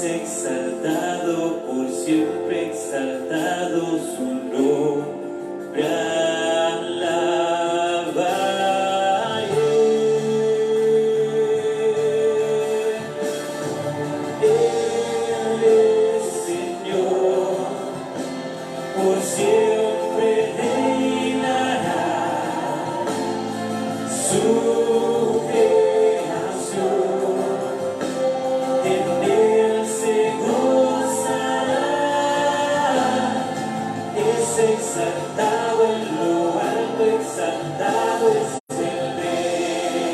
exaltado, por siempre exaltado su nombre. Alabaré. Él es Señor, por siempre reinará. Su exaltado en lo alto, exaltado es el Rey.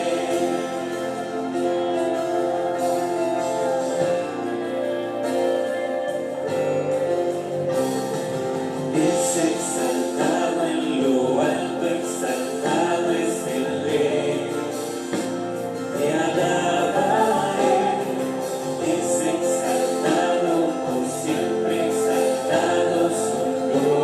Es exaltado en lo alto, exaltado es el Rey. Te alabaré. Es exaltado, por siempre exaltado su nombre.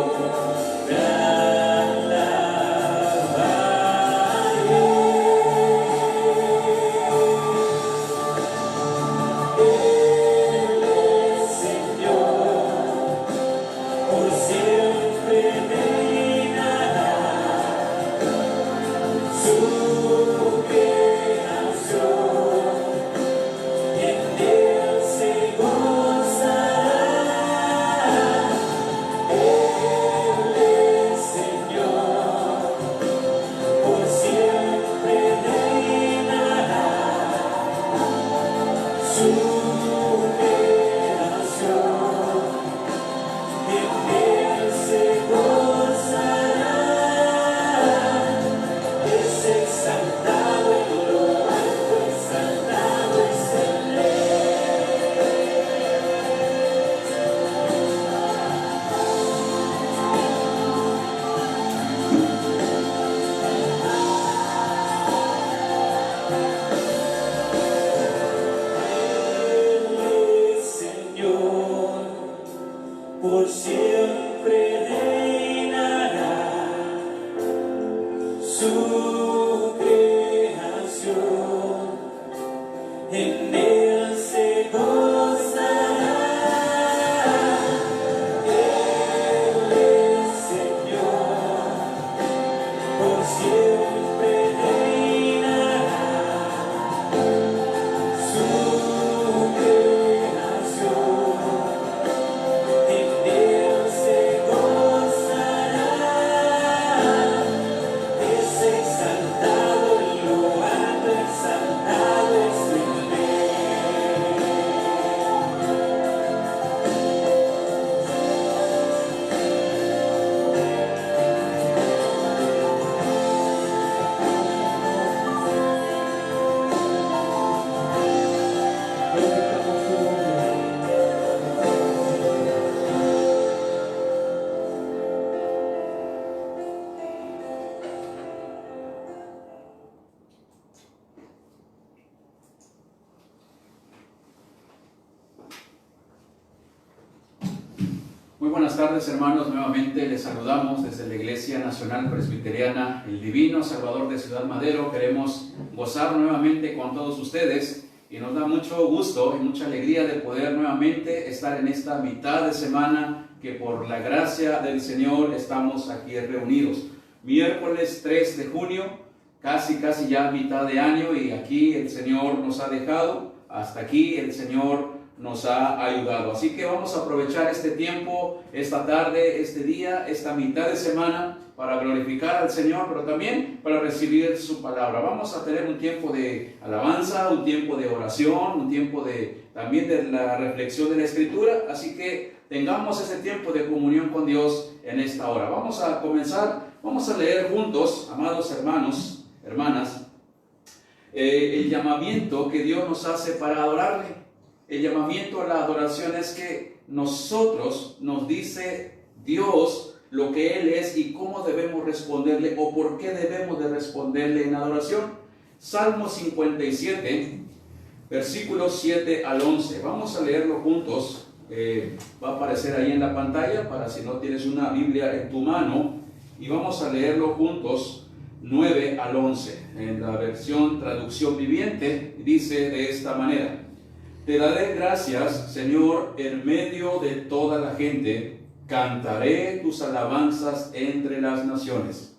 Por siempre reinará su creación, en él se gozará. Él es Señor, por siempre reinará su Muy buenas tardes, hermanos. Nuevamente les saludamos desde la Iglesia Nacional Presbiteriana El Divino Salvador de Ciudad Madero. Queremos gozar nuevamente con todos ustedes y nos da mucho gusto y mucha alegría de poder nuevamente estar en esta mitad de semana que por la gracia del Señor estamos aquí reunidos. Miércoles 3 de junio, casi ya mitad de año, y aquí el Señor nos ha dejado, hasta aquí el Señor nos ha ayudado. Así que vamos a aprovechar este tiempo, esta tarde, este día, esta mitad de semana para glorificar al Señor, pero también para recibir su palabra. Vamos a tener un tiempo de alabanza, un tiempo de oración, un tiempo también de la reflexión de la Escritura. Así que tengamos ese tiempo de comunión con Dios en esta hora. Vamos a comenzar, vamos a leer juntos, amados hermanos, hermanas, el llamamiento que Dios nos hace para adorarle. El llamamiento a la adoración es que nosotros nos dice Dios lo que Él es y cómo debemos responderle o por qué debemos de responderle en adoración. Salmo 57, versículos 7 al 11. Vamos a leerlo juntos. Va a aparecer ahí en la pantalla para si no tienes una Biblia en tu mano. Y vamos a leerlo juntos, 9 al 11. En la versión traducción viviente dice de esta manera: Te daré gracias, Señor, en medio de toda la gente. Cantaré tus alabanzas entre las naciones.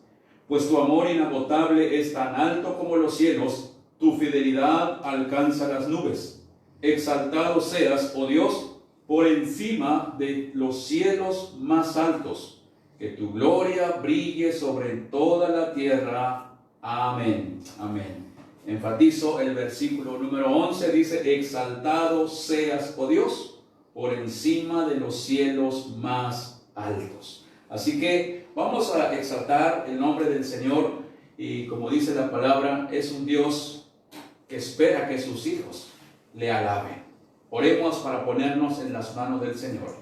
Pues tu amor inagotable es tan alto como los cielos, tu fidelidad alcanza las nubes. Exaltado seas, oh Dios, por encima de los cielos más altos. Que tu gloria brille sobre toda la tierra. Amén. Amén. Enfatizo el versículo número 11, dice, exaltado seas, oh Dios, por encima de los cielos más altos. Así que vamos a exaltar el nombre del Señor y como dice la palabra, es un Dios que espera que sus hijos le alaben. Oremos para ponernos en las manos del Señor.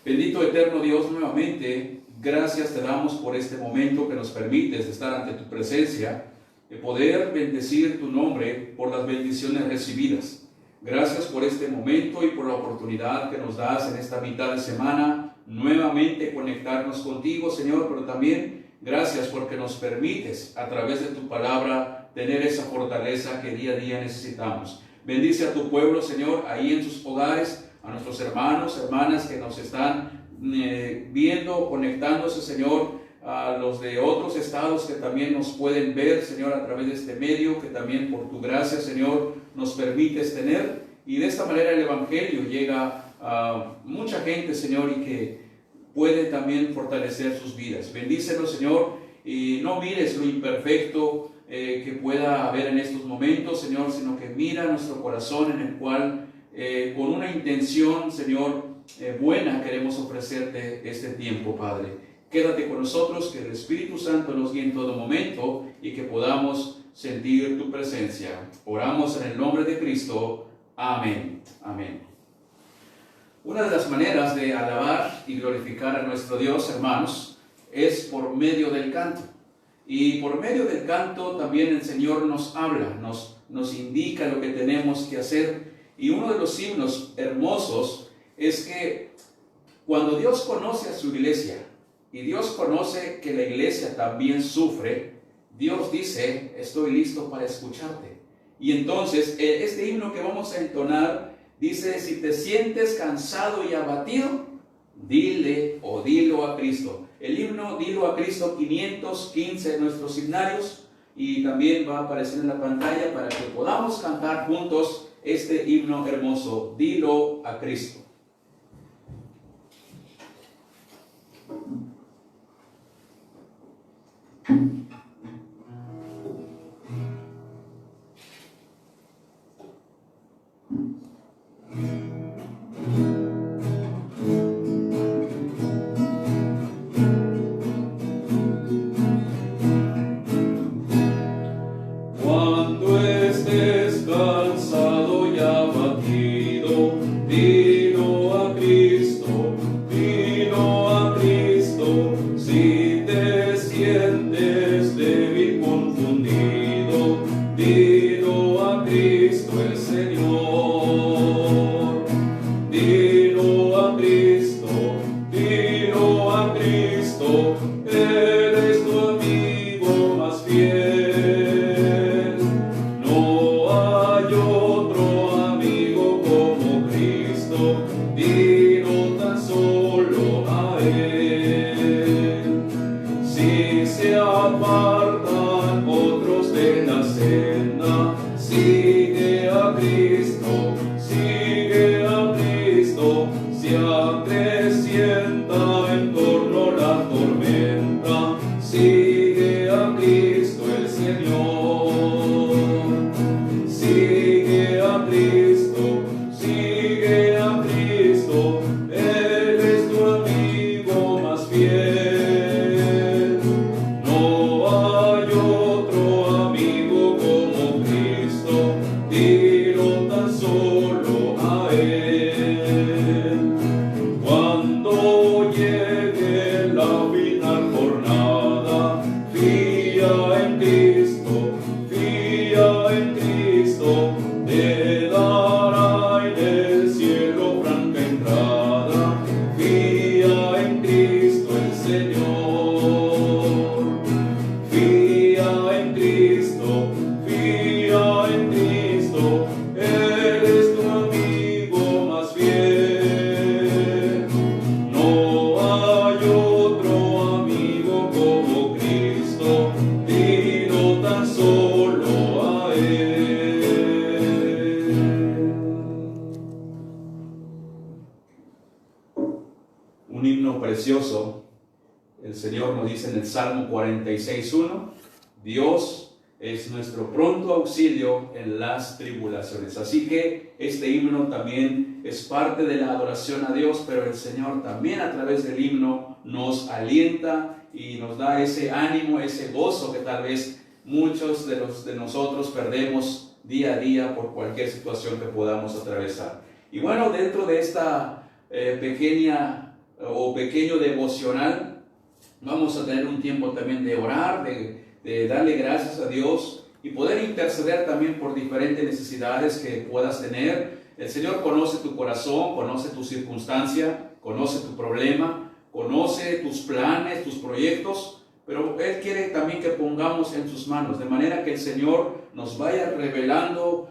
Bendito eterno Dios, nuevamente, gracias te damos por este momento que nos permites estar ante tu presencia, de poder bendecir tu nombre por las bendiciones recibidas. Gracias por este momento y por la oportunidad que nos das en esta mitad de semana, nuevamente conectarnos contigo, Señor, pero también gracias porque nos permites a través de tu palabra tener esa fortaleza que día a día necesitamos. Bendice a tu pueblo, Señor, ahí en sus hogares, a nuestros hermanos, hermanas que nos están viendo, conectándose, Señor, a los de otros estados que también nos pueden ver, Señor, a través de este medio, que también por tu gracia, Señor, nos permites tener, y de esta manera el Evangelio llega a mucha gente, Señor, y que puede también fortalecer sus vidas. Bendícenos, Señor, y no mires lo imperfecto que pueda haber en estos momentos, Señor, sino que mira nuestro corazón en el cual, con una intención, Señor, buena, queremos ofrecerte este tiempo, Padre. Quédate con nosotros, que el Espíritu Santo nos guíe en todo momento y que podamos sentir tu presencia. Oramos en el nombre de Cristo. Amén. Amén. Una de las maneras de alabar y glorificar a nuestro Dios, hermanos, es por medio del canto. Y por medio del canto también el Señor nos habla, nos indica lo que tenemos que hacer. Y uno de los himnos hermosos es que cuando Dios conoce a su iglesia, y Dios conoce que la iglesia también sufre, Dios dice, estoy listo para escucharte. Y entonces, este himno que vamos a entonar, dice, si te sientes cansado y abatido, dile o dilo a Cristo. El himno, dilo a Cristo, 515 en nuestros himnarios, y también va a aparecer en la pantalla para que podamos cantar juntos este himno hermoso, dilo a Cristo. Cuando estés cansado y abatido, dilo a Cristo, dilo a Cristo. Si te sientes débil, confundido, dilo a Cristo el Señor. Dilo a Cristo, dilo a Cristo, Él es tu amigo más fiel. No hay otro amigo como Cristo, dilo tan solo a Él. Si se apartan otros de la senda, sigue a Cristo, sigue a Cristo. Si acrecienta en torno la tormenta, sigue a Cristo el Señor. Sigue a Cristo, sigue a Cristo, Él es tu amigo más fiel. No hay otro amigo como Cristo, dilo tan solo a Él. Cuando llegue la final jornada, fía en Cristo, fía en Cristo, te dará en el cielo franca entrada. Fía en Cristo el Señor. Fía en Cristo, Él es tu amigo en el Salmo 46:1, Dios es nuestro pronto auxilio en las tribulaciones. Así que este himno también es parte de la adoración a Dios, pero el Señor también a través del himno nos alienta y nos da ese ánimo, ese gozo que tal vez muchos de nosotros perdemos día a día por cualquier situación que podamos atravesar. Y bueno, dentro de esta pequeño devocional, vamos a tener un tiempo también de orar, de darle gracias a Dios y poder interceder también por diferentes necesidades que puedas tener. El Señor conoce tu corazón, conoce tu circunstancia, conoce tu problema, conoce tus planes, tus proyectos, pero Él quiere también que pongamos en sus manos, de manera que el Señor nos vaya revelando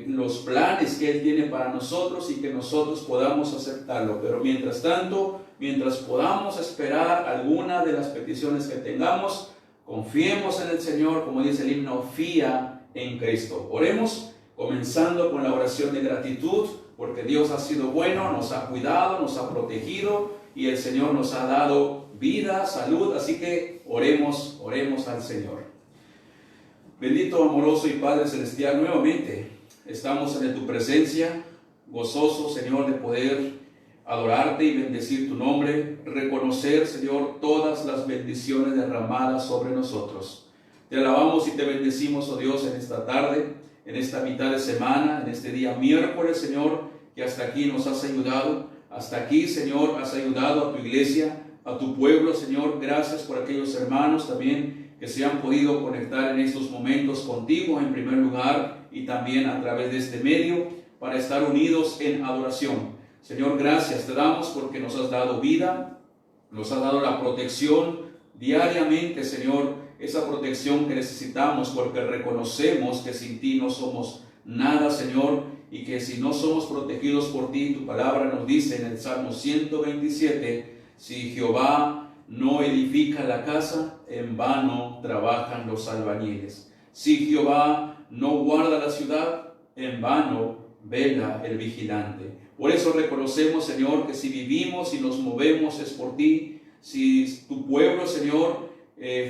los planes que Él tiene para nosotros y que nosotros podamos aceptarlo. Pero mientras tanto, mientras podamos esperar alguna de las peticiones que tengamos, confiemos en el Señor, como dice el himno, fía en Cristo. Oremos, comenzando con la oración de gratitud, porque Dios ha sido bueno, nos ha cuidado, nos ha protegido y el Señor nos ha dado vida, salud. Así que oremos al Señor. Bendito, amoroso y Padre Celestial, nuevamente estamos en tu presencia, gozoso, Señor, de poder adorarte y bendecir tu nombre, reconocer, Señor, todas las bendiciones derramadas sobre nosotros. Te alabamos y te bendecimos, oh Dios, en esta tarde, en esta mitad de semana, en este día miércoles, Señor, que hasta aquí nos has ayudado. Hasta aquí, Señor, has ayudado a tu iglesia, a tu pueblo, Señor. Gracias por aquellos hermanos también que se han podido conectar en estos momentos contigo en primer lugar y también a través de este medio para estar unidos en adoración. Señor, gracias te damos porque nos has dado vida, nos has dado la protección diariamente, Señor, esa protección que necesitamos porque reconocemos que sin ti no somos nada, Señor, y que si no somos protegidos por ti, tu palabra nos dice en el Salmo 127, si Jehová no edifica la casa, en vano trabajan los albañiles. Si Jehová no guarda la ciudad, en vano vela el vigilante. Por eso reconocemos, Señor, que si vivimos y nos movemos es por ti. Si tu pueblo, Señor,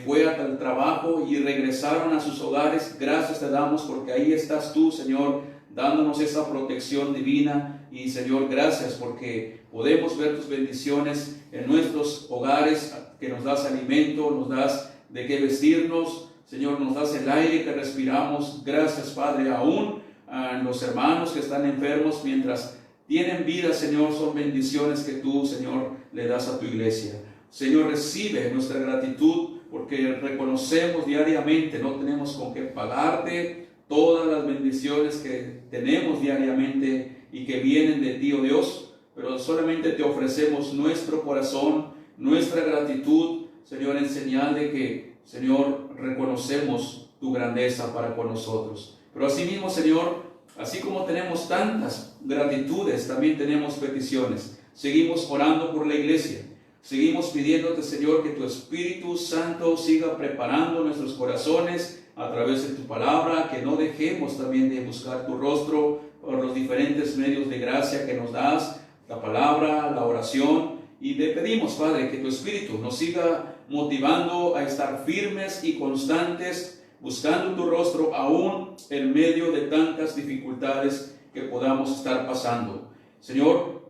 fue al trabajo y regresaron a sus hogares, gracias te damos porque ahí estás tú, Señor, dándonos esa protección divina. Y Señor, gracias porque podemos ver tus bendiciones en nuestros hogares, que nos das alimento, nos das de qué vestirnos, Señor, nos das el aire que respiramos. Gracias, Padre, aún a los hermanos que están enfermos, mientras tienen vida, Señor, son bendiciones que tú, Señor, le das a tu iglesia. Señor, recibe nuestra gratitud porque reconocemos diariamente, no tenemos con qué pagarte todas las bendiciones que tenemos diariamente y que vienen de ti, oh Dios, pero solamente te ofrecemos nuestro corazón, nuestra gratitud, Señor, en señal de que, Señor, reconocemos tu grandeza para con nosotros. Pero asimismo, Señor, así como tenemos tantas gratitudes, también tenemos peticiones. Seguimos orando por la iglesia. Seguimos pidiéndote, Señor, que tu Espíritu Santo siga preparando nuestros corazones a través de tu palabra, que no dejemos también de buscar tu rostro por los diferentes medios de gracia que nos das, la palabra, la oración. Y te pedimos, Padre, que tu Espíritu nos siga motivando a estar firmes y constantes, buscando tu rostro aún en medio de tantas dificultades que podamos estar pasando. Señor,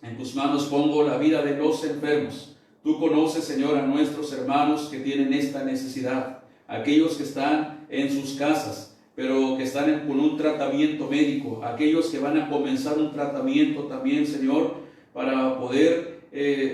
en tus manos pongo la vida de los enfermos. Tú conoces, Señor, a nuestros hermanos que tienen esta necesidad, aquellos que están en sus casas, pero que están con un tratamiento médico, aquellos que van a comenzar un tratamiento también, Señor, para poder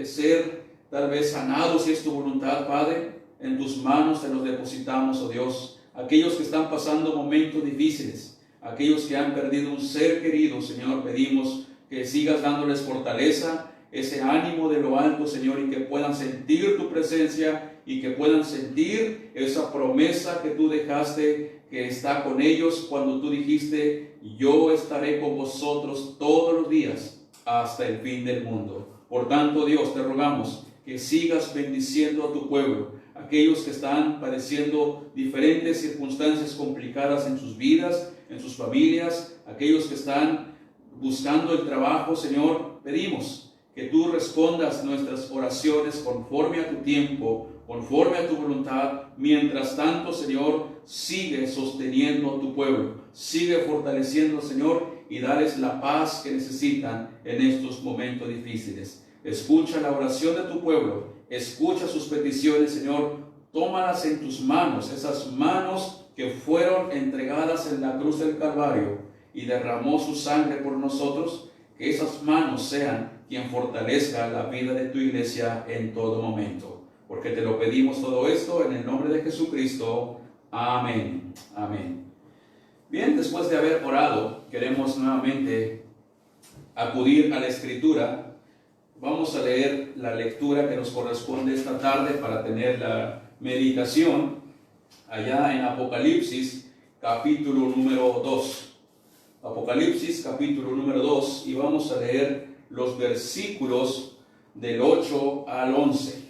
ser tal vez sanados, si es tu voluntad, Padre. En tus manos te los depositamos, oh Dios. Aquellos que están pasando momentos difíciles, aquellos que han perdido un ser querido, Señor, pedimos que sigas dándoles fortaleza, ese ánimo de lo alto, Señor, y que puedan sentir tu presencia y que puedan sentir esa promesa que tú dejaste, que está con ellos cuando tú dijiste, yo estaré con vosotros todos los días hasta el fin del mundo. Por tanto, Dios, te rogamos que sigas bendiciendo a tu pueblo, aquellos que están padeciendo diferentes circunstancias complicadas en sus vidas, en sus familias, aquellos que están buscando el trabajo, Señor, pedimos que tú respondas nuestras oraciones conforme a tu tiempo, conforme a tu voluntad. Mientras tanto, Señor, sigue sosteniendo a tu pueblo, sigue fortaleciendo, Señor, y dales la paz que necesitan en estos momentos difíciles. Escucha la oración de tu pueblo, escucha sus peticiones, Señor, tómalas en tus manos, esas manos que fueron entregadas en la cruz del Calvario y derramó su sangre por nosotros, que esas manos sean quien fortalezca la vida de tu iglesia en todo momento. Porque te lo pedimos todo esto en el nombre de Jesucristo. Amén. Amén. Bien, después de haber orado, queremos nuevamente acudir a la Escritura. Vamos a leer la lectura que nos corresponde esta tarde para tener la meditación allá en Apocalipsis, capítulo número 2. Apocalipsis, capítulo número 2, y vamos a leer los versículos del 8 al 11.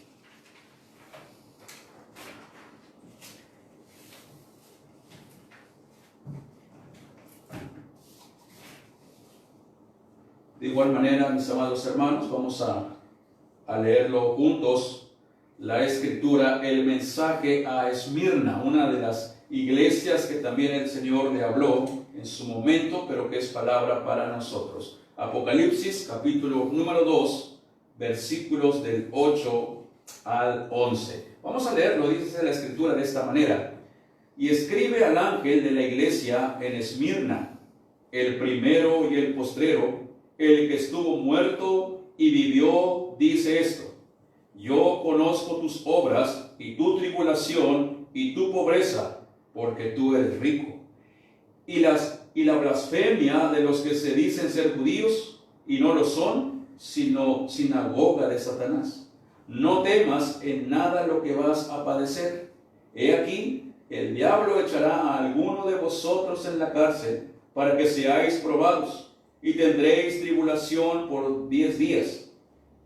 De igual manera, mis amados hermanos, vamos a leerlo juntos, la Escritura, el mensaje a Esmirna, una de las iglesias que también el Señor le habló en su momento, pero que es palabra para nosotros. Apocalipsis, capítulo número 2, versículos del 8 al 11. Vamos a leerlo, dice la Escritura de esta manera. Y escribe al ángel de la iglesia en Esmirna, el primero y el postrero, el que estuvo muerto y vivió, dice esto: yo conozco tus obras y tu tribulación y tu pobreza, porque tú eres rico, y la blasfemia de los que se dicen ser judíos y no lo son, sino sinagoga de Satanás. No temas en nada lo que vas a padecer. He aquí, el diablo echará a alguno de vosotros en la cárcel para que seáis probados, y tendréis tribulación por 10 días.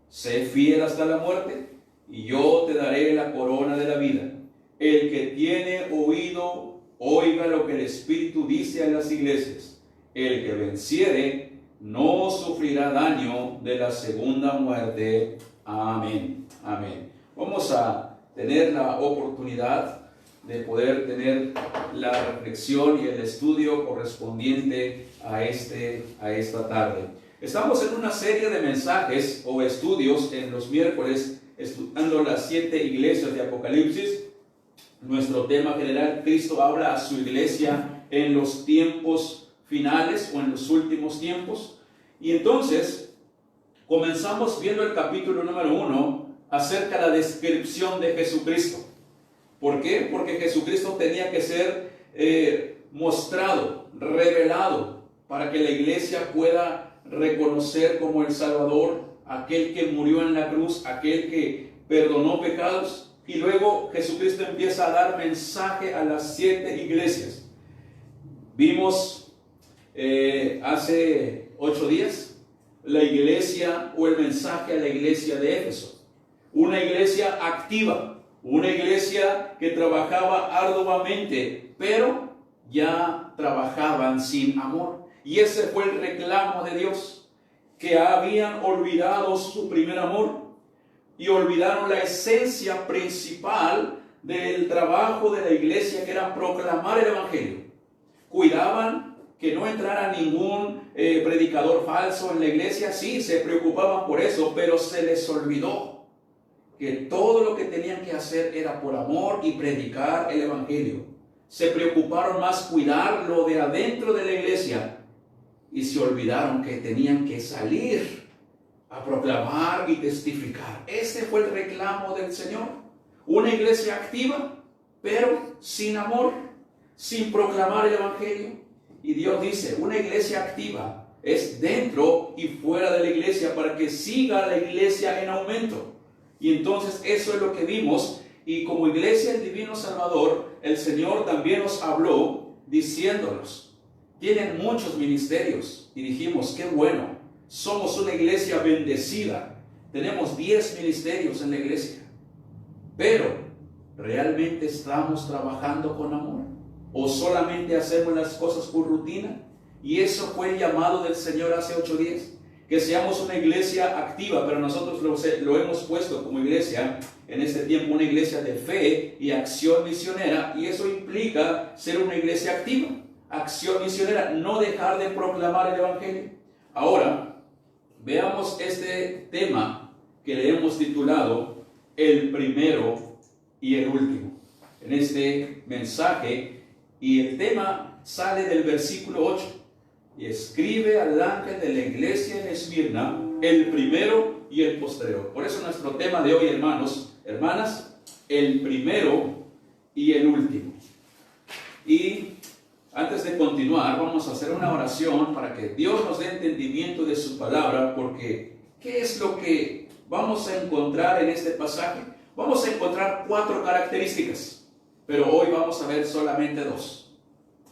Sé fiel hasta la muerte, y yo te daré la corona de la vida. El que tiene oído, oiga lo que el Espíritu dice a las iglesias. El que venciere, no sufrirá daño de la segunda muerte. Amén. Amén. Vamos a tener la oportunidad de poder tener la reflexión y el estudio correspondiente a esta tarde. Estamos en una serie de mensajes o estudios en los miércoles, estudiando las 7 iglesias de Apocalipsis. Nuestro tema general, Cristo habla a su iglesia en los tiempos finales o en los últimos tiempos. Y entonces, comenzamos viendo el capítulo número 1 acerca de la descripción de Jesucristo. ¿Por qué? Porque Jesucristo tenía que ser mostrado, revelado, para que la iglesia pueda reconocer como el Salvador, aquel que murió en la cruz, aquel que perdonó pecados. Y luego Jesucristo empieza a dar mensaje a las 7 iglesias. Vimos hace 8 días la iglesia o el mensaje a la iglesia de Éfeso. Una iglesia activa. Una iglesia que trabajaba arduamente, pero ya trabajaban sin amor. Y ese fue el reclamo de Dios, que habían olvidado su primer amor y olvidaron la esencia principal del trabajo de la iglesia, que era proclamar el Evangelio. Cuidaban que no entrara ningún predicador falso en la iglesia. Sí, se preocupaban por eso, pero se les olvidó que todo lo que tenían que hacer era por amor y predicar el Evangelio. Se preocuparon más cuidar lo de adentro de la iglesia y se olvidaron que tenían que salir a proclamar y testificar. Ese fue el reclamo del Señor. Una iglesia activa, pero sin amor, sin proclamar el Evangelio. Y Dios dice, una iglesia activa es dentro y fuera de la iglesia, para que siga la iglesia en aumento. Y entonces eso es lo que vimos, y como iglesia del Divino Salvador, el Señor también nos habló diciéndonos, tienen muchos ministerios, y dijimos, qué bueno, somos una iglesia bendecida, tenemos 10 ministerios en la iglesia, pero ¿realmente estamos trabajando con amor? ¿O solamente hacemos las cosas por rutina? Y eso fue el llamado del Señor hace 8 días, que seamos una iglesia activa, pero nosotros lo hemos puesto como iglesia en este tiempo, una iglesia de fe y acción misionera, y eso implica ser una iglesia activa, acción misionera, no dejar de proclamar el Evangelio. Ahora, veamos este tema que le hemos titulado el primero y el último en este mensaje, y el tema sale del versículo 8. Y escribe al ángel de la iglesia en Esmirna, el primero y el postrero. Por eso nuestro tema de hoy, hermanos, hermanas, el primero y el último. Y antes de continuar, vamos a hacer una oración para que Dios nos dé entendimiento de su palabra, porque ¿qué es lo que vamos a encontrar en este pasaje? Vamos a encontrar 4 características, pero hoy vamos a ver solamente 2.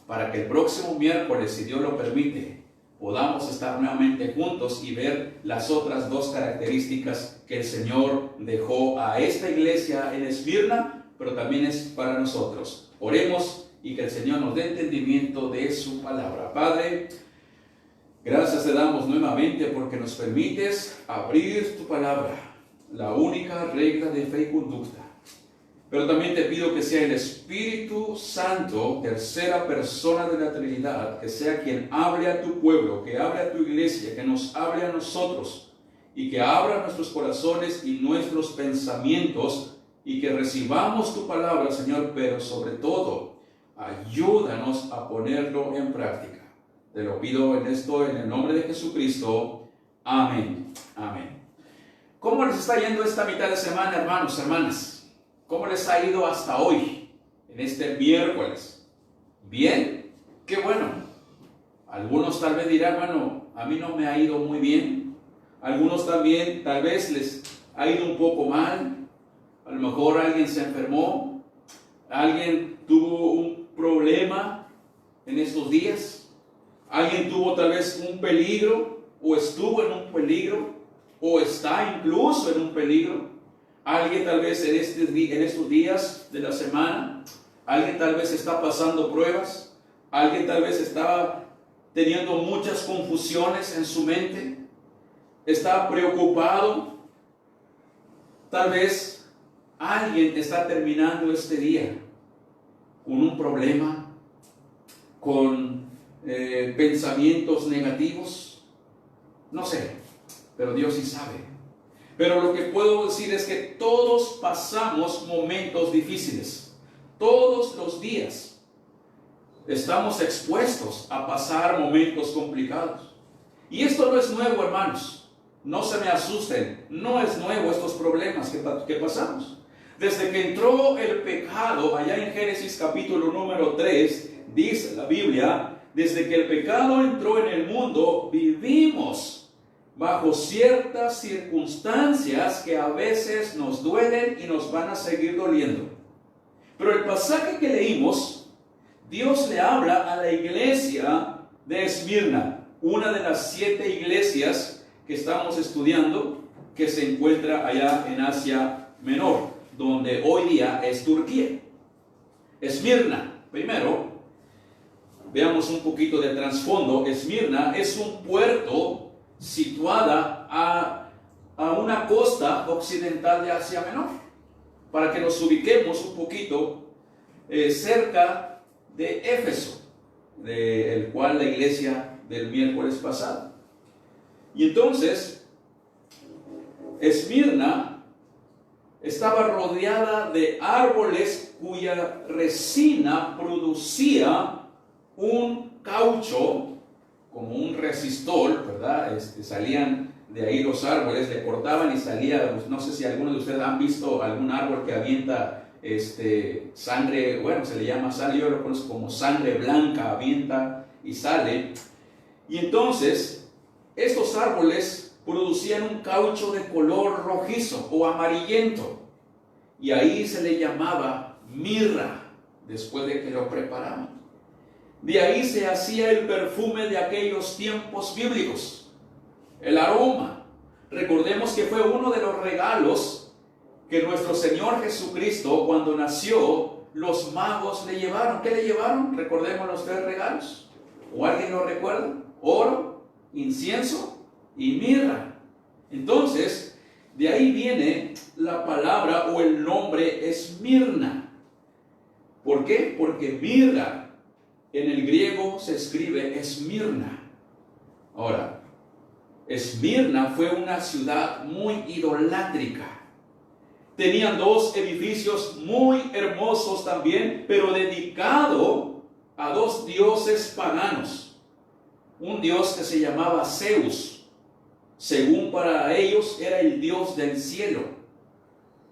Para que el próximo miércoles, si Dios lo permite, podamos estar nuevamente juntos y ver las otras 2 características que el Señor dejó a esta iglesia en Esmirna, pero también es para nosotros. Oremos y que el Señor nos dé entendimiento de su palabra. Padre, gracias te damos nuevamente porque nos permites abrir tu palabra, la única regla de fe y conducta. Pero también te pido que sea el Espíritu Santo, tercera persona de la Trinidad, que sea quien hable a tu pueblo, que hable a tu iglesia, que nos hable a nosotros y que abra nuestros corazones y nuestros pensamientos y que recibamos tu palabra, Señor, pero sobre todo, ayúdanos a ponerlo en práctica. Te lo pido en esto, en el nombre de Jesucristo. Amén. Amén. ¿Cómo les está yendo esta mitad de semana, hermanos, hermanas? ¿Cómo les ha ido hasta hoy, en este miércoles? ¿Bien? ¡Qué bueno! Algunos tal vez dirán, bueno, a mí no me ha ido muy bien. Algunos también, tal vez les ha ido un poco mal. A lo mejor alguien se enfermó. Alguien tuvo un problema en estos días. Alguien tuvo tal vez un peligro, o estuvo en un peligro, o está incluso en un peligro. Alguien tal vez en estos días de la semana, alguien tal vez está pasando pruebas, alguien tal vez está teniendo muchas confusiones en su mente, está preocupado, tal vez alguien está terminando este día con un problema, con pensamientos negativos, no sé, pero Dios sí sabe. Pero lo que puedo decir es que todos pasamos momentos difíciles. Todos los días estamos expuestos a pasar momentos complicados. Y esto no es nuevo, hermanos. No se me asusten. No es nuevo estos problemas que pasamos. Desde que entró el pecado, allá en Génesis capítulo número 3, dice la Biblia, desde que el pecado entró en el mundo, vivimos bajo ciertas circunstancias que a veces nos duelen y nos van a seguir doliendo. Pero el pasaje que leímos, Dios le habla a la iglesia de Esmirna, una de las 7 iglesias que estamos estudiando, que se encuentra allá en Asia Menor, donde hoy día es Turquía. Esmirna, primero, veamos un poquito de trasfondo. Esmirna es un puerto situada a una costa occidental de Asia Menor, para que nos ubiquemos un poquito cerca de Éfeso, del cual la iglesia del miércoles pasado. Y entonces, Esmirna estaba rodeada de árboles cuya resina producía un caucho, como un resistol, ¿verdad? Salían de ahí los árboles, le cortaban y salía, pues, no sé si algunos de ustedes han visto algún árbol que avienta sangre, bueno, se le llama sangre, yo lo conozco como sangre blanca, avienta y sale. Y entonces, estos árboles producían un caucho de color rojizo o amarillento, y ahí se le llamaba mirra, después de que lo preparaban. De ahí se hacía el perfume de aquellos tiempos bíblicos, el aroma. Recordemos que fue uno de los regalos que nuestro Señor Jesucristo, cuando nació, los magos le llevaron. ¿Qué le llevaron? Recordemos los 3 regalos. ¿O alguien lo recuerda? Oro, incienso y mirra. Entonces, de ahí viene la palabra o el nombre Esmirna. ¿Por qué? Porque mirra en el griego se escribe Esmirna. Ahora, Esmirna fue una ciudad muy idolátrica. Tenían dos edificios muy hermosos también, pero dedicado a dos dioses paganos. Un dios que se llamaba Zeus, según para ellos era el dios del cielo.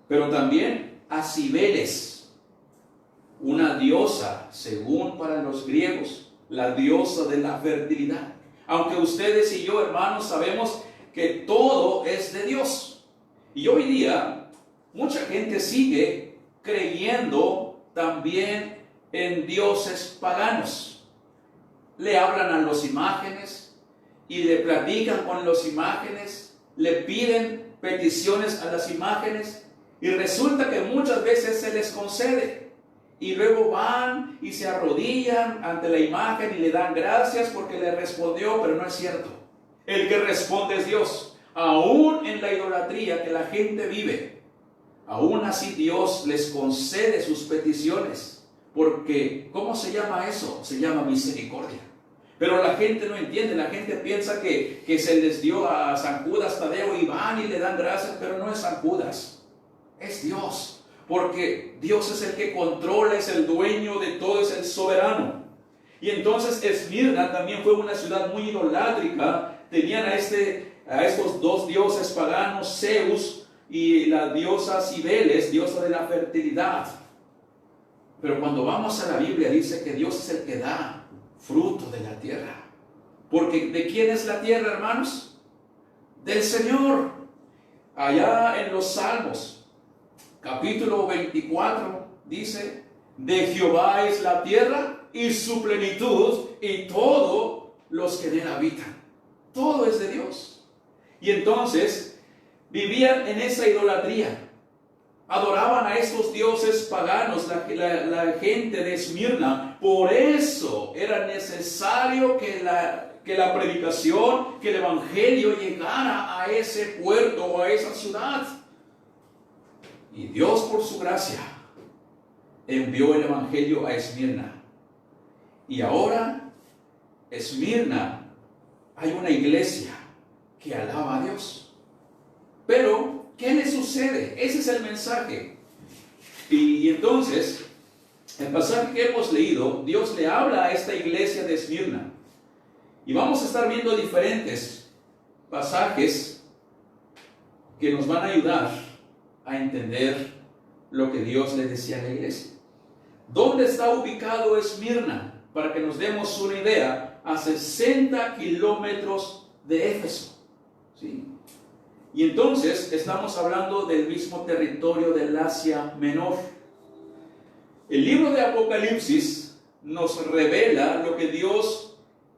Pero también a Cibeles, una diosa, según para los griegos, la diosa de la fertilidad. Aunque ustedes y yo, hermanos, sabemos que todo es de Dios. Y hoy día mucha gente sigue creyendo también en dioses paganos. Le hablan a las imágenes y le platican con las imágenes, le piden peticiones a las imágenes y resulta que muchas veces se les concede. Y luego van y se arrodillan ante la imagen y le dan gracias porque le respondió, pero no es cierto. El que responde es Dios. Aún en la idolatría que la gente vive, aún así Dios les concede sus peticiones. Porque, ¿cómo se llama eso? Se llama misericordia. Pero la gente no entiende, la gente piensa que se les dio a San Judas Tadeo y van y le dan gracias, pero no es San Judas, es Dios. Porque Dios es el que controla, es el dueño de todo, es el soberano. Y entonces Esmirna también fue una ciudad muy idolátrica. Tenían a estos dos dioses paganos, Zeus y la diosa Cibeles, diosa de la fertilidad. Pero cuando vamos a la Biblia dice que Dios es el que da fruto de la tierra. Porque ¿de quién es la tierra, hermanos? Del Señor. Allá en los Salmos, capítulo 24, dice, de Jehová es la tierra y su plenitud y todos los que en él habitan. Todo es de Dios. Y entonces vivían en esa idolatría. Adoraban a estos dioses paganos, la gente de Esmirna. Por eso era necesario que la predicación, que el evangelio llegara a ese puerto o a esa ciudad. Y Dios, por su gracia, envió el evangelio a Esmirna. Y ahora, Esmirna, hay una iglesia que alaba a Dios. Pero, ¿qué le sucede? Ese es el mensaje. Y entonces, el pasaje que hemos leído, Dios le habla a esta iglesia de Esmirna. Y vamos a estar viendo diferentes pasajes que nos van a ayudar a entender lo que Dios le decía a la iglesia. ¿Dónde está ubicado Esmirna? Para que nos demos una idea, a 60 kilómetros de Éfeso. ¿Sí? Y entonces estamos hablando del mismo territorio del Asia Menor. El libro de Apocalipsis nos revela lo que Dios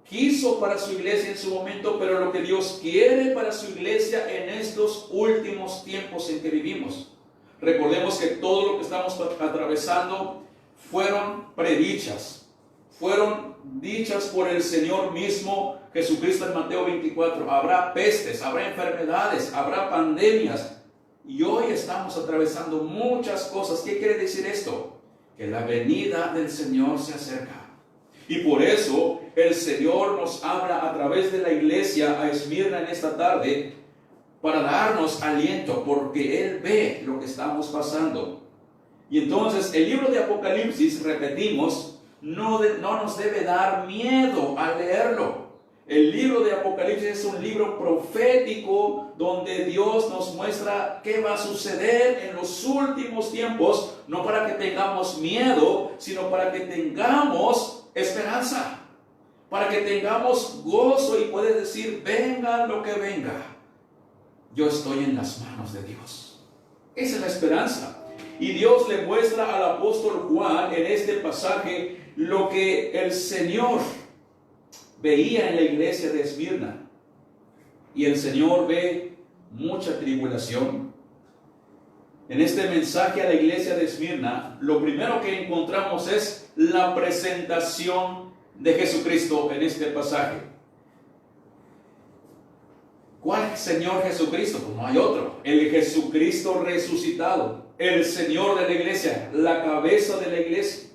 quiso para su iglesia en su momento, pero lo que Dios quiere para su iglesia en estos últimos tiempos en que vivimos. Recordemos que todo lo que estamos atravesando fueron predichas, fueron dichas por el Señor mismo, Jesucristo en Mateo 24. Habrá pestes, habrá enfermedades, habrá pandemias. Y hoy estamos atravesando muchas cosas. ¿Qué quiere decir esto? Que la venida del Señor se acerca. Y por eso el Señor nos habla a través de la iglesia a Esmirna en esta tarde para darnos aliento, porque Él ve lo que estamos pasando. Y entonces el libro de Apocalipsis, repetimos, no nos debe dar miedo al leerlo. El libro de Apocalipsis es un libro profético donde Dios nos muestra qué va a suceder en los últimos tiempos, no para que tengamos miedo, sino para que tengamos esperanza, para que tengamos gozo y puedes decir, venga lo que venga, yo estoy en las manos de Dios. Esa es la esperanza. Y Dios le muestra al apóstol Juan en este pasaje lo que el Señor veía en la iglesia de Esmirna. Y el Señor ve mucha tribulación. En este mensaje a la iglesia de Esmirna, lo primero que encontramos es la presentación de Jesucristo en este pasaje. ¿Cuál Señor Jesucristo? Pues no hay otro. El Jesucristo resucitado, el Señor de la iglesia, la cabeza de la iglesia.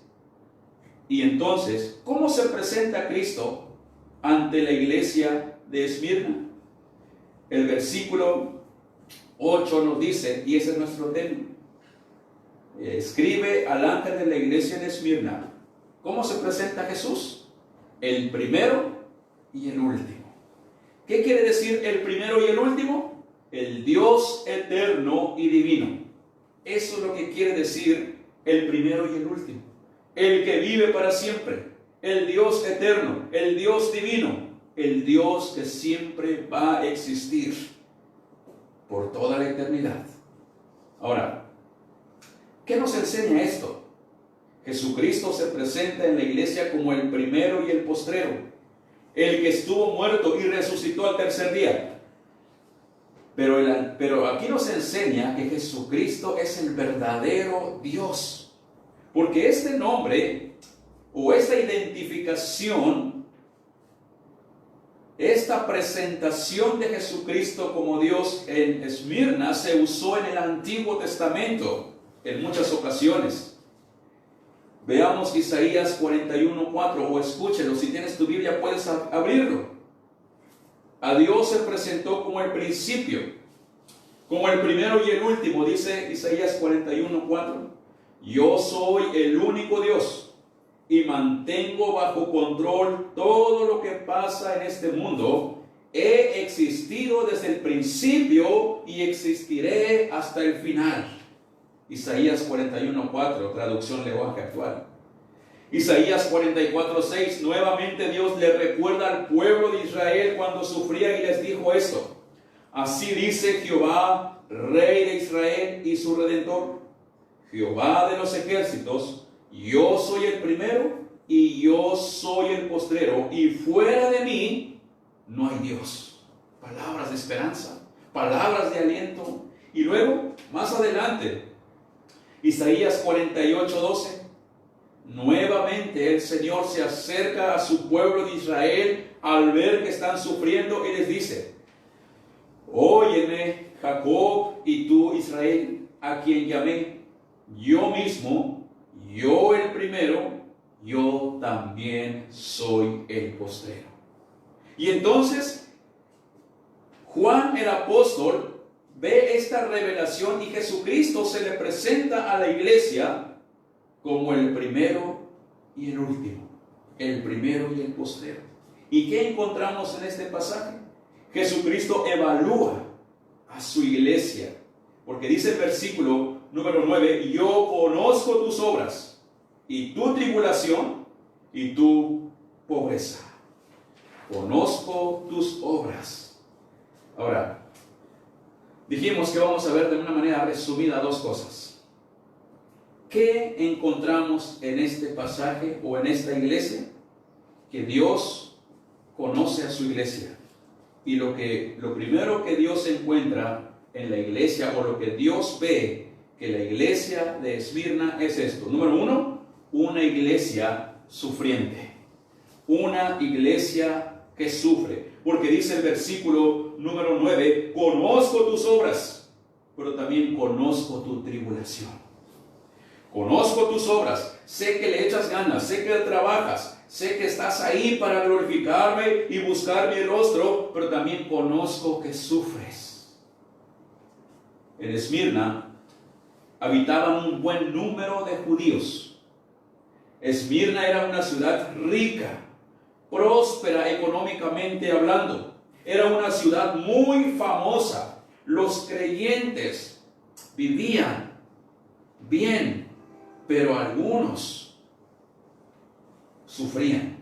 Y entonces, ¿cómo se presenta Cristo ante la iglesia de Esmirna? El versículo 8 nos dice, y ese es nuestro tema: escribe al ángel de la iglesia de Esmirna. ¿Cómo se presenta Jesús? El primero y el último. ¿Qué quiere decir el primero y el último? El Dios eterno y divino. Eso es lo que quiere decir el primero y el último. El que vive para siempre, el Dios eterno, el Dios divino, el Dios que siempre va a existir por toda la eternidad. Ahora, ¿qué nos enseña esto? Jesucristo se presenta en la iglesia como el primero y el postrero, el que estuvo muerto y resucitó al tercer día. Pero aquí nos enseña que Jesucristo es el verdadero Dios, porque este nombre o esta identificación, esta presentación de Jesucristo como Dios en Esmirna se usó en el Antiguo Testamento en muchas ocasiones. Veamos Isaías 41:4, o escúchelo, si tienes tu Biblia puedes abrirlo. A Dios se presentó como el principio, como el primero y el último, dice Isaías 41:4. Yo soy el único Dios y mantengo bajo control todo lo que pasa en este mundo. He existido desde el principio y existiré hasta el final. Isaías 41:4, traducción lenguaje actual. Isaías 44:6, nuevamente Dios le recuerda al pueblo de Israel cuando sufría y les dijo esto: así dice Jehová, Rey de Israel y su Redentor, Jehová de los ejércitos, yo soy el primero y yo soy el postrero, y fuera de mí no hay Dios. Palabras de esperanza, palabras de aliento. Y luego, más adelante, Isaías 48:12, nuevamente el Señor se acerca a su pueblo de Israel al ver que están sufriendo y les dice: óyeme, Jacob, y tú, Israel, a quien llamé, yo mismo, yo el primero, yo también soy el postrero. Y entonces, Juan el apóstol ve esta revelación y Jesucristo se le presenta a la iglesia como el primero y el último, el primero y el postrero. ¿Y qué encontramos en este pasaje? Jesucristo evalúa a su iglesia, porque dice el versículo número 9: yo conozco tus obras y tu tribulación y tu pobreza. Conozco tus obras. Ahora, dijimos que vamos a ver de una manera resumida dos cosas. ¿Qué encontramos en este pasaje o en esta iglesia? Que Dios conoce a su iglesia. Y lo primero que Dios encuentra en la iglesia, o lo que Dios ve que la iglesia de Esmirna es esto. Número uno, una iglesia sufriente. Una iglesia que sufre. Porque dice el versículo número 9: conozco tus obras, pero también conozco tu tribulación. Conozco tus obras, sé que le echas ganas, sé que trabajas, sé que estás ahí para glorificarme y buscar mi rostro, pero también conozco que sufres. En Esmirna habitaban un buen número de judíos. Esmirna era una ciudad rica, próspera económicamente hablando. Era una ciudad muy famosa. Los creyentes vivían bien, pero algunos sufrían.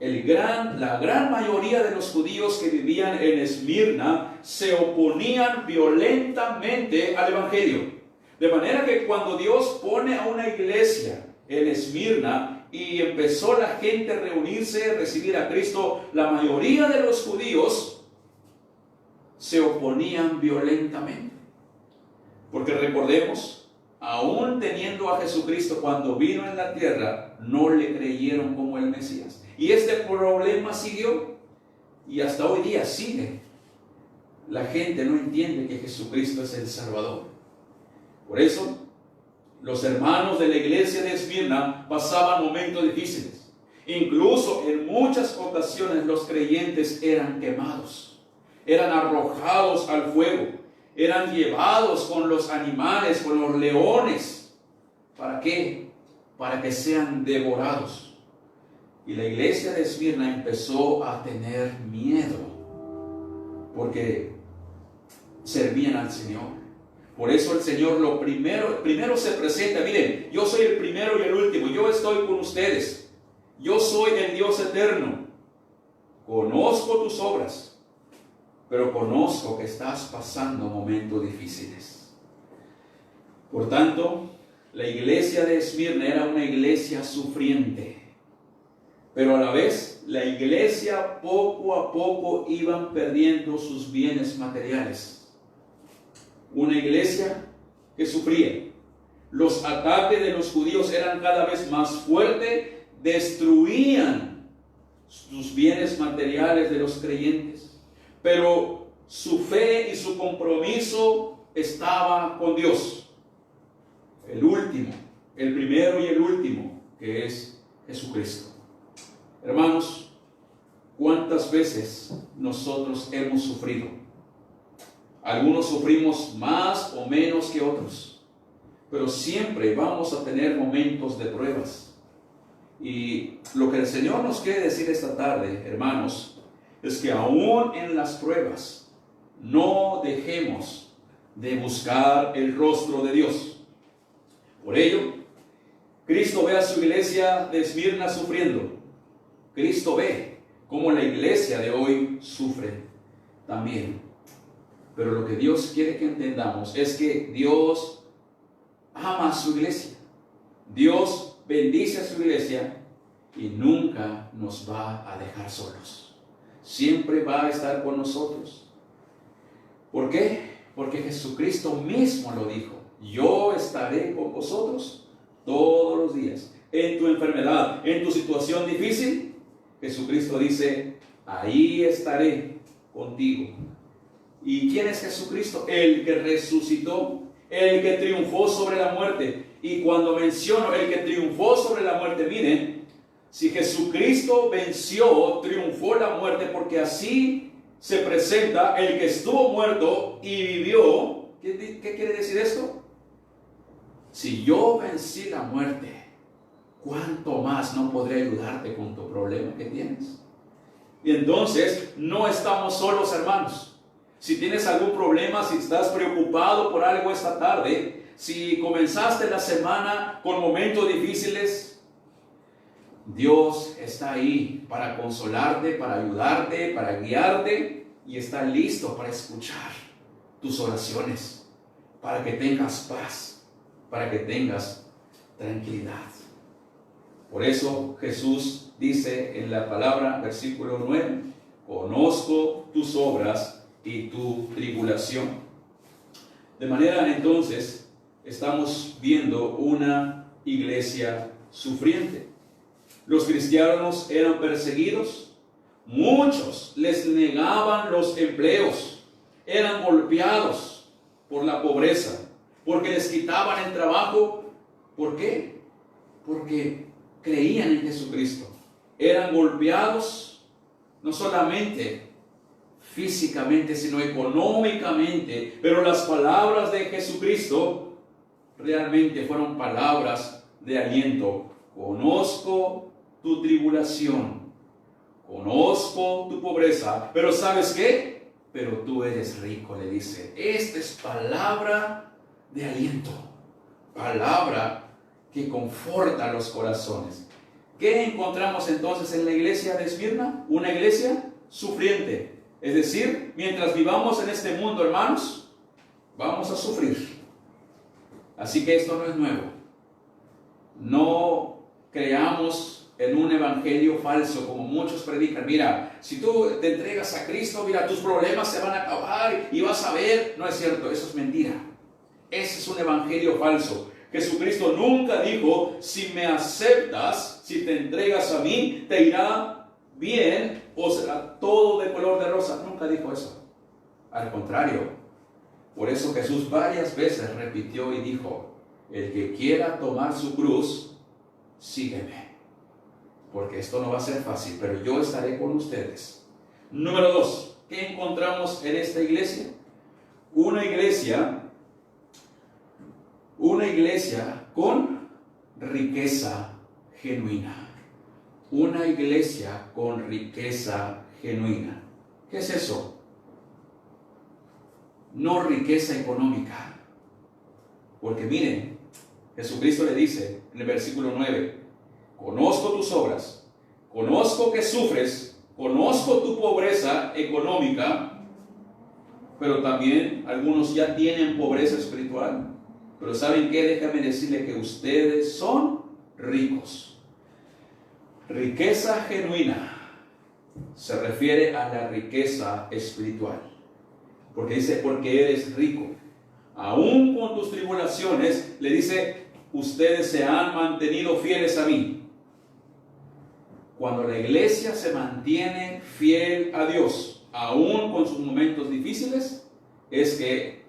La gran mayoría de los judíos que vivían en Esmirna se oponían violentamente al evangelio. De manera que cuando Dios pone a una iglesia en Esmirna y empezó la gente a reunirse, a recibir a Cristo, la mayoría de los judíos se oponían violentamente. Porque recordemos, aún teniendo a Jesucristo cuando vino en la tierra, no le creyeron como el Mesías. Y este problema siguió y hasta hoy día sigue. la gente no entiende que Jesucristo es el Salvador. Por eso, los hermanos de la iglesia de Esmirna pasaban momentos difíciles. Incluso en muchas ocasiones los creyentes eran quemados, eran arrojados al fuego, eran llevados con los animales, con los leones. ¿Para qué? Para que sean devorados. Y la iglesia de Esmirna empezó a tener miedo, porque servían al Señor. Por eso el Señor primero se presenta. Miren, yo soy el primero y el último. Yo estoy con ustedes. Yo soy el Dios eterno. Conozco tus obras, pero conozco que estás pasando momentos difíciles. Por tanto, la iglesia de Esmirna era una iglesia sufriente. Pero a la vez, la iglesia poco a poco iban perdiendo sus bienes materiales. Una iglesia que sufría. Los ataques de los judíos eran cada vez más fuertes, destruían sus bienes materiales de los creyentes. Pero su fe y su compromiso estaba con Dios. El último, el primero y el último, que es Jesucristo. Hermanos, ¿cuántas veces nosotros hemos sufrido? Algunos sufrimos más o menos que otros, pero siempre vamos a tener momentos de pruebas. Y lo que el Señor nos quiere decir esta tarde, hermanos, es que aún en las pruebas no dejemos de buscar el rostro de Dios. Por ello, Cristo ve a su iglesia de Esmirna sufriendo. Cristo ve cómo la iglesia de hoy sufre también. Pero lo que Dios quiere que entendamos es que Dios ama a su iglesia. Dios bendice a su iglesia y nunca nos va a dejar solos. Siempre va a estar con nosotros. ¿Por qué? Porque Jesucristo mismo lo dijo. Yo estaré con vosotros todos los días. En tu enfermedad, en tu situación difícil, Jesucristo dice, ahí estaré contigo. ¿Y quién es Jesucristo? El que resucitó, el que triunfó sobre la muerte. Y cuando menciono el que triunfó sobre la muerte, miren, si Jesucristo venció, triunfó la muerte, porque así se presenta el que estuvo muerto y vivió. ¿Qué quiere decir esto? Si yo vencí la muerte, ¿cuánto más no podré ayudarte con tu problema que tienes? Y entonces no estamos solos, hermanos. Si tienes algún problema, si estás preocupado por algo esta tarde, si comenzaste la semana con momentos difíciles, Dios está ahí para consolarte, para ayudarte, para guiarte, y está listo para escuchar tus oraciones, para que tengas paz, para que tengas tranquilidad. Por eso Jesús dice en la palabra, versículo 9, conozco tus obras y tu tribulación. De manera entonces, estamos viendo una iglesia sufriente. Los cristianos eran perseguidos, muchos les negaban los empleos, eran golpeados por la pobreza, porque les quitaban el trabajo. ¿Por qué? Porque creían en Jesucristo. Eran golpeados no solamente físicamente, sino económicamente, pero las palabras de Jesucristo realmente fueron palabras de aliento. Conozco tu tribulación, conozco tu pobreza, pero ¿sabes qué? Pero tú eres rico, le dice. Esta es palabra de aliento, palabra que conforta los corazones. ¿Qué encontramos entonces en la iglesia de Esmirna? Una iglesia sufriente. Es decir, mientras vivamos en este mundo, hermanos, vamos a sufrir. Así que esto no es nuevo. No creamos en un evangelio falso como muchos predican. Mira, si tú te entregas a Cristo, mira, tus problemas se van a acabar y vas a ver. No es cierto, eso es mentira. Ese es un evangelio falso. Jesucristo nunca dijo, si me aceptas, si te entregas a mí, te irá bien o será todo de color de rosa. Nunca dijo eso. Al contrario, por eso Jesús varias veces repitió y dijo, el que quiera tomar su cruz, sígueme. Porque esto no va a ser fácil, pero yo estaré con ustedes. Número 2, ¿qué encontramos en esta iglesia? Una iglesia con riqueza genuina. Una iglesia con riqueza genuina. ¿Qué es eso? No riqueza económica. Porque miren, Jesucristo le dice en el versículo 9, conozco tus obras, conozco que sufres, conozco tu pobreza económica, pero también algunos ya tienen pobreza espiritual. Pero ¿saben qué? Déjame decirle que ustedes son ricos. Riqueza genuina se refiere a la riqueza espiritual. Porque dice, porque eres rico. Aún con tus tribulaciones, le dice, ustedes se han mantenido fieles a mí. Cuando la iglesia se mantiene fiel a Dios, aún con sus momentos difíciles, es que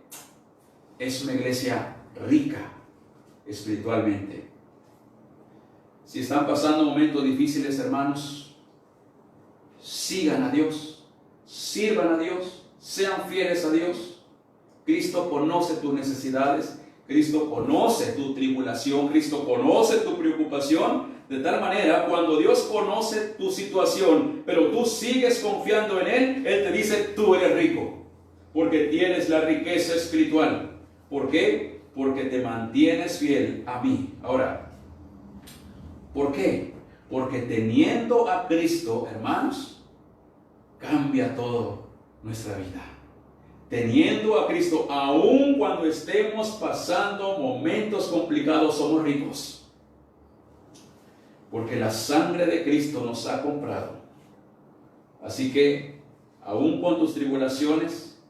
es una iglesia rica espiritualmente. Si están pasando momentos difíciles, hermanos, sigan a Dios, sirvan a Dios, sean fieles a Dios. Cristo conoce tus necesidades, Cristo conoce tu tribulación, Cristo conoce tu preocupación. De tal manera, cuando Dios conoce tu situación, pero tú sigues confiando en Él, Él te dice, tú eres rico, porque tienes la riqueza espiritual. ¿Por qué? Porque te mantienes fiel a mí. Ahora, ¿por qué? Porque teniendo a Cristo, hermanos, cambia todo nuestra vida. Teniendo a Cristo, aun cuando estemos pasando momentos complicados, somos ricos. Porque la sangre de Cristo nos ha comprado. Así que, aun con tus tribulaciones,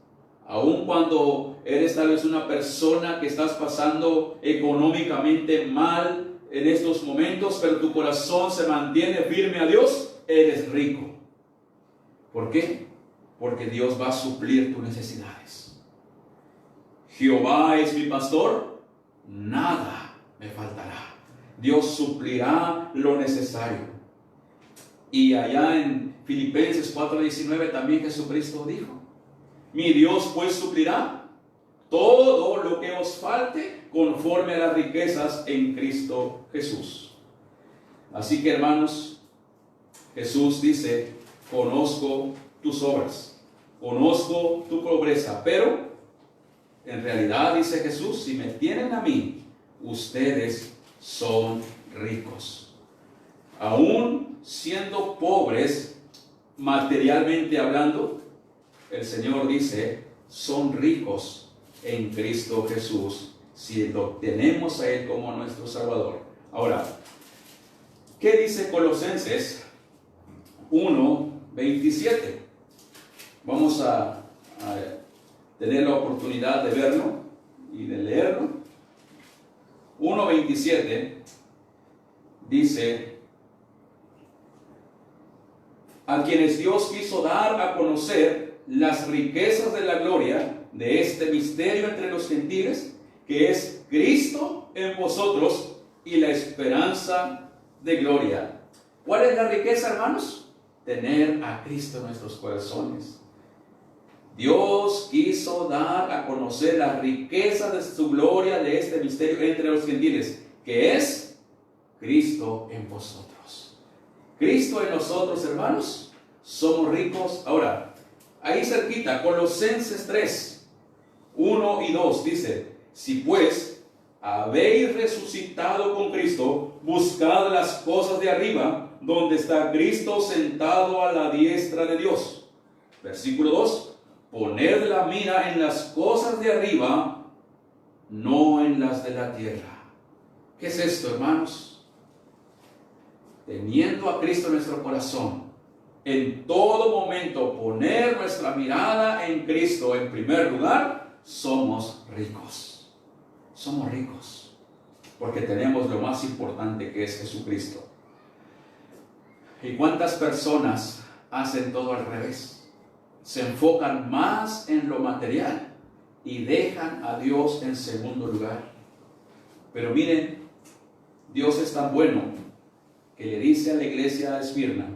aun cuando eres tal vez una persona que estás pasando económicamente mal en estos momentos, pero tu corazón se mantiene firme a Dios, eres rico. ¿Por qué? Porque Dios va a suplir tus necesidades. Jehová es mi pastor, nada me faltará. Dios suplirá lo necesario. Y allá en Filipenses 4:19 también Jesucristo dijo, mi Dios pues suplirá todo lo que os falte conforme a las riquezas en Cristo Jesús. Así que, hermanos, Jesús dice, conozco tus obras, conozco tu pobreza, pero en realidad, dice Jesús, si me tienen a mí, ustedes son ricos. Aún siendo pobres, materialmente hablando, el Señor dice, son ricos en Cristo Jesús, si lo tenemos a Él como nuestro Salvador. Ahora, ¿qué dice Colosenses 1:27? Vamos a tener la oportunidad de verlo y de leerlo. 1:27 dice, a quienes Dios quiso dar a conocer las riquezas de la gloria de este misterio entre los gentiles, que es Cristo en vosotros y la esperanza de gloria. ¿Cuál es la riqueza, hermanos? Tener a Cristo en nuestros corazones. Dios quiso dar a conocer la riqueza de su gloria de este misterio entre los gentiles, que es Cristo en vosotros. Cristo en nosotros, hermanos, somos ricos. Ahora, ahí cerquita, Colosenses 3:1 y 2 dice, si pues habéis resucitado con Cristo, buscad las cosas de arriba, donde está Cristo sentado a la diestra de Dios. Versículo 2, poned la mira en las cosas de arriba, no en las de la tierra. ¿Qué es esto, hermanos? Teniendo a Cristo en nuestro corazón, en todo momento poner nuestra mirada en Cristo en primer lugar, somos ricos. Somos ricos porque tenemos lo más importante, que es Jesucristo. ¿Y cuántas personas hacen todo al revés? se enfocan más en lo material y dejan a Dios en segundo lugar. Pero miren, Dios es tan bueno que le dice a la iglesia de Esmirna: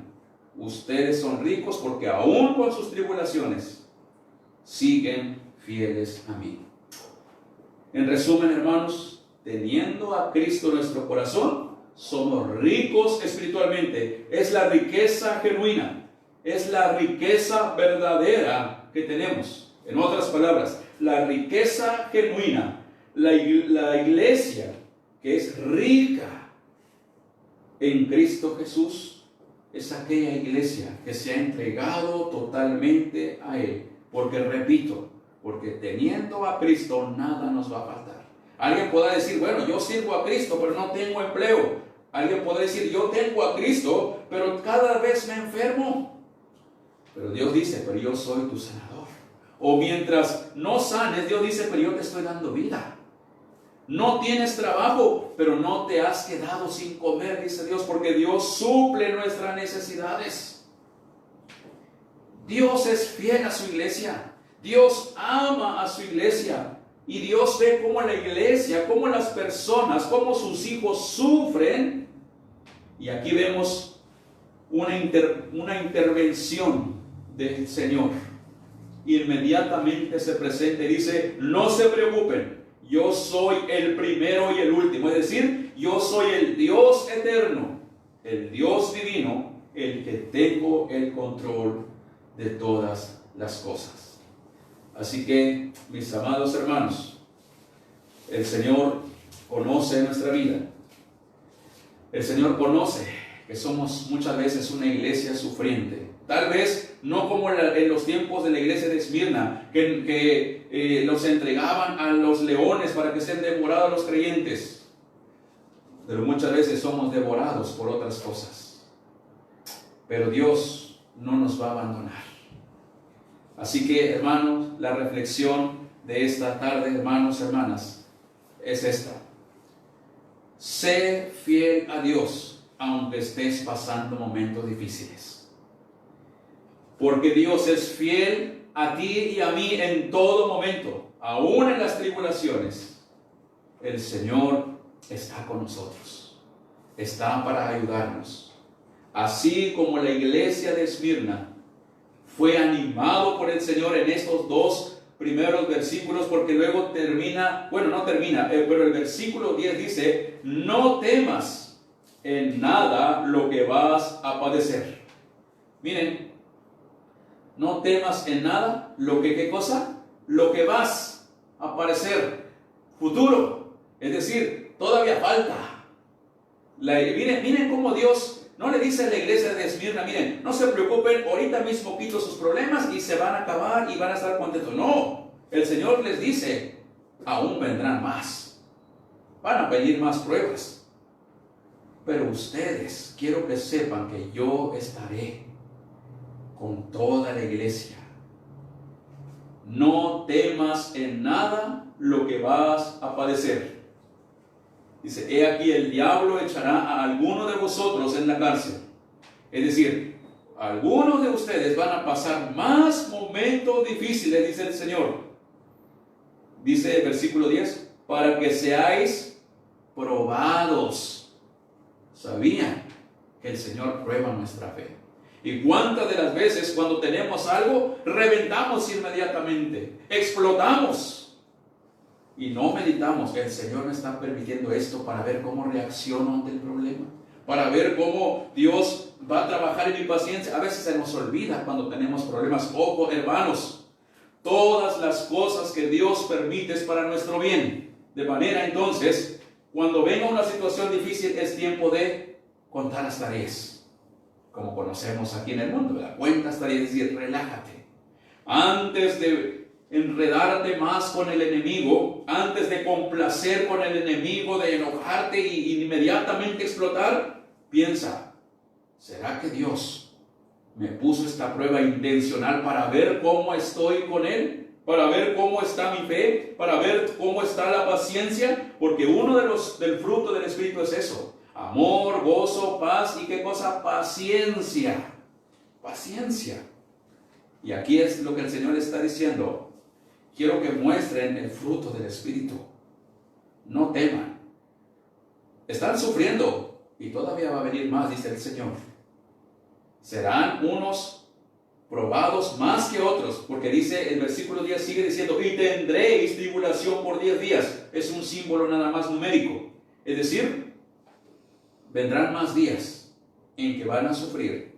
ustedes son ricos porque aún con sus tribulaciones siguen fieles a mí. En resumen, hermanos, teniendo a Cristo en nuestro corazón, somos ricos espiritualmente. Es la riqueza genuina, es la riqueza verdadera que tenemos. En otras palabras, la riqueza genuina, la iglesia que es rica en Cristo Jesús, es aquella iglesia que se ha entregado totalmente a Él. Porque repito, porque teniendo a Cristo nada nos va a faltar. Alguien podrá decir: bueno, yo sirvo a Cristo pero no tengo empleo. Alguien podrá decir: yo tengo a Cristo pero cada vez me enfermo. Pero Dios dice: pero yo soy tu sanador. O mientras no sanes, Dios dice: pero yo te estoy dando vida. No tienes trabajo, pero no te has quedado sin comer, dice Dios, porque Dios suple nuestras necesidades. Dios es fiel a su iglesia. Dios ama a su iglesia. Y Dios ve cómo la iglesia, cómo las personas, cómo sus hijos sufren. Y aquí vemos una intervención del Señor. Inmediatamente se presenta y dice: no se preocupen, yo soy el primero y el último. Es decir, yo soy el Dios eterno, el Dios divino, el que tengo el control de todas las cosas. Así que, mis amados hermanos, el Señor conoce nuestra vida. El Señor conoce que somos muchas veces una iglesia sufriente. Tal vez no como en los tiempos de la iglesia de Esmirna, que los entregaban a los leones para que sean devorados los creyentes. Pero muchas veces somos devorados por otras cosas. Pero Dios no nos va a abandonar. Así que, hermanos, la reflexión de esta tarde, hermanos, hermanas, es esta: sé fiel a Dios aunque estés pasando momentos difíciles, porque Dios es fiel a ti y a mí en todo momento, aún en las tribulaciones. El Señor está con nosotros, está para ayudarnos. Así como la iglesia de Esmirna fue animado por el Señor en estos dos primeros versículos, porque luego termina, bueno, no termina, pero el versículo 10 dice: no temas en nada lo que vas a padecer. Miren, no temas en nada lo que, ¿qué cosa? Lo que vas a padecer, futuro, es decir, todavía falta. Miren cómo Dios no le dice a la iglesia de Esmirna: miren, no se preocupen, ahorita mismo quito sus problemas y se van a acabar y van a estar contentos. No, el Señor les dice: aún vendrán más, van a venir más pruebas, pero ustedes, quiero que sepan que yo estaré con toda la iglesia. No temas en nada lo que vas a padecer. Dice: he aquí el diablo echará a alguno de vosotros en la cárcel. Es decir, algunos de ustedes van a pasar más momentos difíciles, dice el Señor. Dice el versículo 10, para que seáis probados. ¿Sabían que el Señor prueba nuestra fe? ¿Y cuántas de las veces cuando tenemos algo, reventamos inmediatamente, explotamos? Y no meditamos que el Señor me está permitiendo esto para ver cómo reacciono ante el problema, para ver cómo Dios va a trabajar en mi paciencia. A veces se nos olvida cuando tenemos problemas. Ojo, hermanos, todas las cosas que Dios permite es para nuestro bien. De manera entonces, cuando venga una situación difícil, es tiempo de contar las tareas, como conocemos aquí en el mundo, ¿verdad? Cuenta las tareas, es decir, relájate. Antes de enredarte más con el enemigo, antes de complacer con el enemigo, de enojarte y inmediatamente explotar, piensa: ¿será que Dios me puso esta prueba intencional para ver cómo estoy con Él? ¿Para ver cómo está mi fe? ¿Para ver cómo está la paciencia? Porque uno del fruto del Espíritu es eso: amor, gozo, paz y ¿qué cosa? Paciencia. Paciencia. Y aquí es lo que el Señor está diciendo. Quiero que muestren el fruto del Espíritu. No teman. Están sufriendo y todavía va a venir más, dice el Señor. Serán unos probados más que otros, porque dice el versículo 10, sigue diciendo, y tendréis tribulación por 10 días. Es un símbolo nada más numérico. Es decir, vendrán más días en que van a sufrir.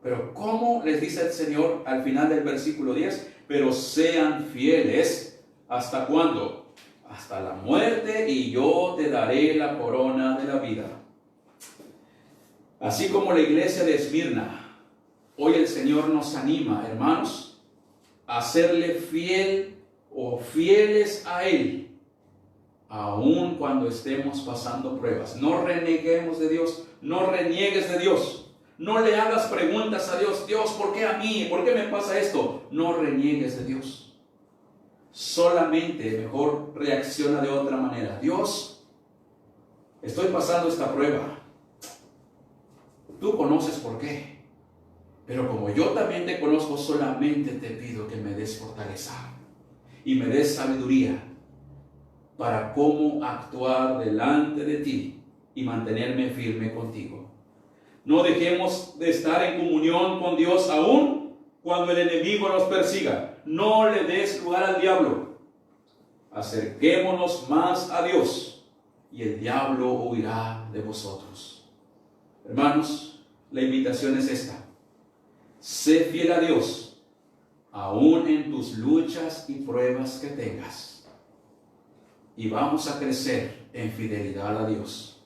Pero ¿cómo les dice el Señor al final del versículo 10? Pero sean fieles. ¿Hasta cuándo? Hasta la muerte, y yo te daré la corona de la vida. Así como la iglesia de Esmirna, hoy el Señor nos anima, hermanos, a serle fiel o fieles a Él, aun cuando estemos pasando pruebas. No reneguemos de Dios, no reniegues de Dios. No le hagas preguntas a Dios. Dios, ¿por qué a mí? ¿Por qué me pasa esto? No reniegues de Dios. Solamente mejor reacciona de otra manera. Dios, estoy pasando esta prueba. Tú conoces por qué. Pero como yo también te conozco, solamente te pido que me des fortaleza y me des sabiduría para cómo actuar delante de ti y mantenerme firme contigo. No dejemos de estar en comunión con Dios aún cuando el enemigo nos persiga. No le des lugar al diablo. Acerquémonos más a Dios y el diablo huirá de vosotros. Hermanos, la invitación es esta. Sé fiel a Dios, aún en tus luchas y pruebas que tengas. Y vamos a crecer en fidelidad a Dios.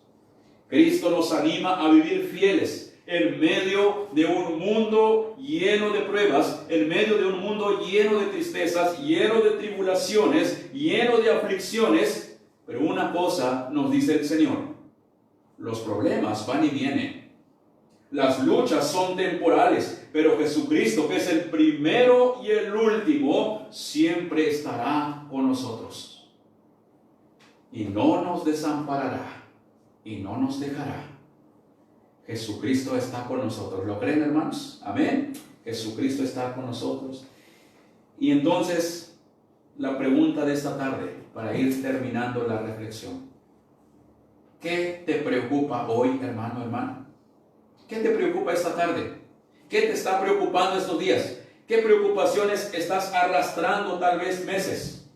Cristo nos anima a vivir fieles en medio de un mundo lleno de pruebas, en medio de un mundo lleno de tristezas, lleno de tribulaciones, lleno de aflicciones. Pero una cosa nos dice el Señor: los problemas van y vienen. Las luchas son temporales, pero Jesucristo, que es el primero y el último, siempre estará con nosotros. Y no nos desamparará y no nos dejará. Jesucristo está con nosotros. ¿Lo creen, hermanos? Amén. Jesucristo está con nosotros. Y entonces, la pregunta de esta tarde, para ir terminando la reflexión. ¿Qué te preocupa hoy, hermano, hermana? ¿Qué te preocupa esta tarde? ¿Qué te está preocupando estos días? ¿Qué preocupaciones estás arrastrando tal vez meses?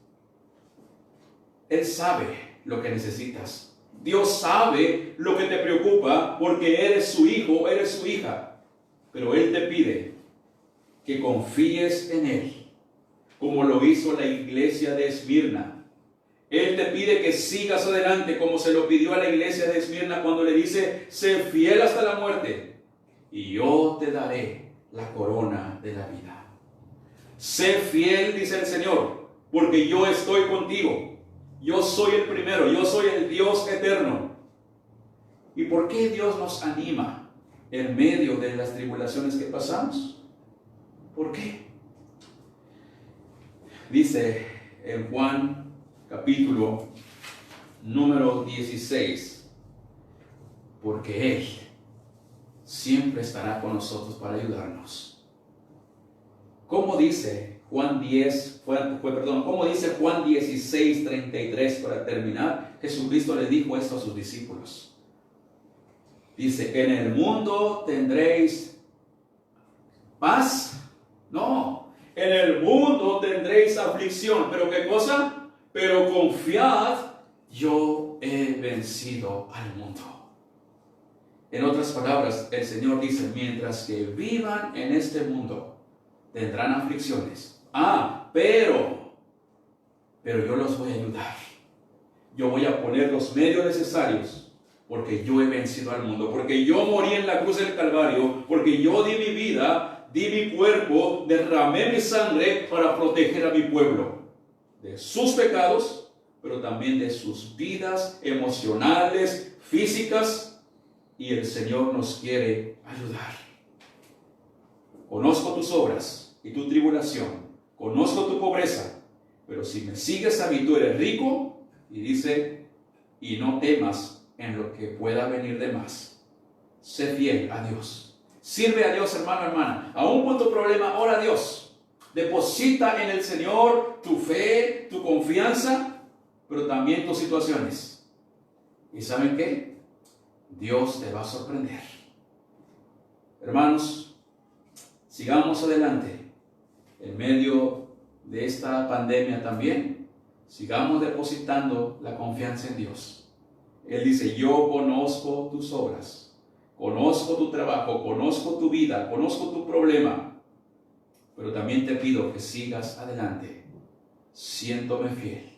Él sabe lo que necesitas. Dios sabe lo que te preocupa porque eres su hijo, eres su hija. Pero Él te pide que confíes en Él, como lo hizo la iglesia de Esmirna. Él te pide que sigas adelante, como se lo pidió a la iglesia de Esmirna cuando le dice: sé fiel hasta la muerte, y yo te daré la corona de la vida. Sé fiel, dice el Señor, porque yo estoy contigo. Yo soy el primero, yo soy el Dios eterno. ¿Y por qué Dios nos anima en medio de las tribulaciones que pasamos? ¿Por qué? Dice en Juan capítulo número 16, porque Él siempre estará con nosotros para ayudarnos. ¿Cómo dice Juan 10, ¿cómo dice Juan 16, 33 para terminar? Jesucristo le dijo esto a sus discípulos. Dice: en el mundo tendréis paz. No, en el mundo tendréis aflicción. ¿Pero qué cosa? Pero confiad, yo he vencido al mundo. En otras palabras, el Señor dice: mientras que vivan en este mundo, tendrán aflicciones. Pero yo los voy a ayudar. Yo voy a poner los medios necesarios, porque yo he vencido al mundo, porque yo morí en la cruz del Calvario, porque yo di mi vida, di mi cuerpo, derramé mi sangre para proteger a mi pueblo de sus pecados, pero también de sus vidas emocionales, físicas, y el Señor nos quiere ayudar. Conozco tus obras y tu tribulación, conozco tu pobreza, pero si me sigues a mí, tú eres rico. Y dice: y no temas en lo que pueda venir de más. Sé fiel a Dios. Sirve a Dios, hermano, hermana. Aún con tu problema, ora a Dios. Deposita en el Señor tu fe, tu confianza, pero también tus situaciones. ¿Y saben qué? Dios te va a sorprender. Hermanos, sigamos adelante en medio de esta pandemia también. Sigamos depositando la confianza en Dios. Él dice, yo conozco tus obras, conozco tu trabajo, conozco tu vida, conozco tu problema, pero también te pido que sigas adelante, siéndome fiel.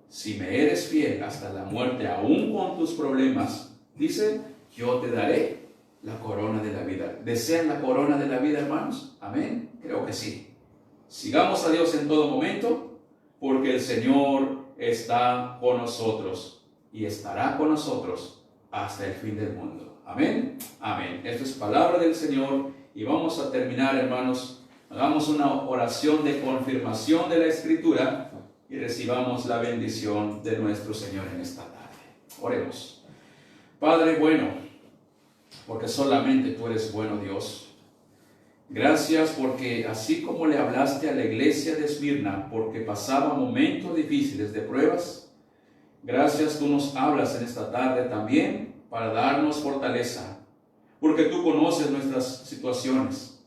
Si me eres fiel hasta la muerte, aún con tus problemas, dice, yo te daré la corona de la vida. ¿Desean la corona de la vida, hermanos? Amén. Creo que sí. Sigamos a Dios en todo momento, porque el Señor está con nosotros y estará con nosotros hasta el fin del mundo. Amén. Amén. Esto es palabra del Señor y vamos a terminar, hermanos. Hagamos una oración de confirmación de la Escritura y recibamos la bendición de nuestro Señor en esta tarde. Oremos. Padre bueno, porque solamente tú eres bueno, Dios. Gracias porque así como le hablaste a la iglesia de Esmirna, porque pasaba momentos difíciles de pruebas, gracias tú nos hablas en esta tarde también para darnos fortaleza, porque tú conoces nuestras situaciones.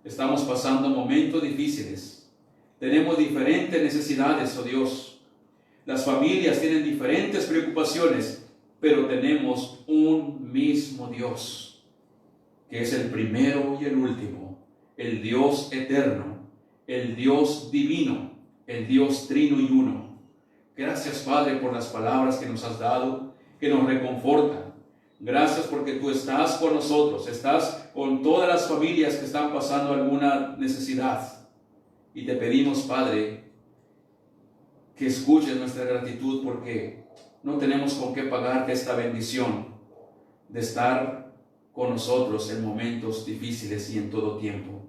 Estamos pasando momentos difíciles, tenemos diferentes necesidades, oh Dios. Las familias tienen diferentes preocupaciones, pero tenemos un mismo Dios, que es el primero y el último, el Dios eterno, el Dios divino, el Dios trino y uno. Gracias, Padre, por las palabras que nos has dado, que nos reconfortan. Gracias porque tú estás con nosotros, estás con todas las familias que están pasando alguna necesidad. Y te pedimos, Padre, que escuches nuestra gratitud porque no tenemos con qué pagarte esta bendición de estar con nosotros en momentos difíciles y en todo tiempo.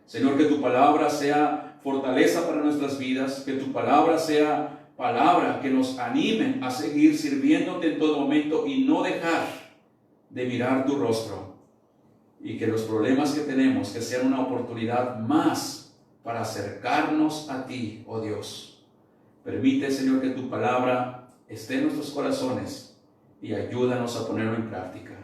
Señor, que tu palabra sea fortaleza para nuestras vidas, que tu palabra sea palabra que nos anime a seguir sirviéndote en todo momento y no dejar de mirar tu rostro. Y que los problemas que tenemos, que sean una oportunidad más para acercarnos a ti, oh Dios. Permite, Señor, que tu palabra esté en nuestros corazones y ayúdanos a ponerlo en práctica.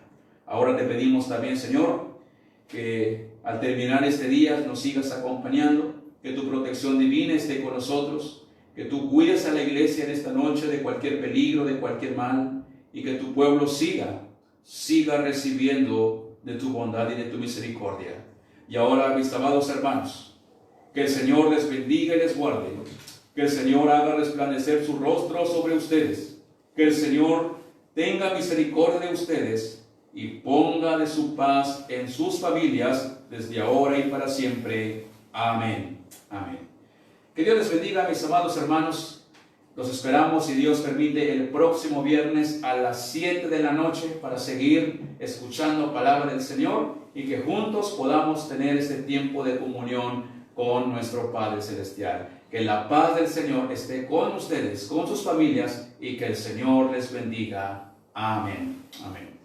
Ahora te pedimos también, Señor, que al terminar este día nos sigas acompañando, que tu protección divina esté con nosotros, que tú cuides a la iglesia en esta noche de cualquier peligro, de cualquier mal, y que tu pueblo siga recibiendo de tu bondad y de tu misericordia. Y ahora, mis amados hermanos, que el Señor les bendiga y les guarde, que el Señor haga resplandecer su rostro sobre ustedes, que el Señor tenga misericordia de ustedes y ponga de su paz en sus familias desde ahora y para siempre. Amén. Amén. Que Dios les bendiga, mis amados hermanos. Los esperamos, si Dios permite, el próximo viernes a las 7 de la noche para seguir escuchando palabra del Señor y que juntos podamos tener este tiempo de comunión con nuestro Padre Celestial. Que la paz del Señor esté con ustedes, con sus familias y que el Señor les bendiga. Amén. Amén.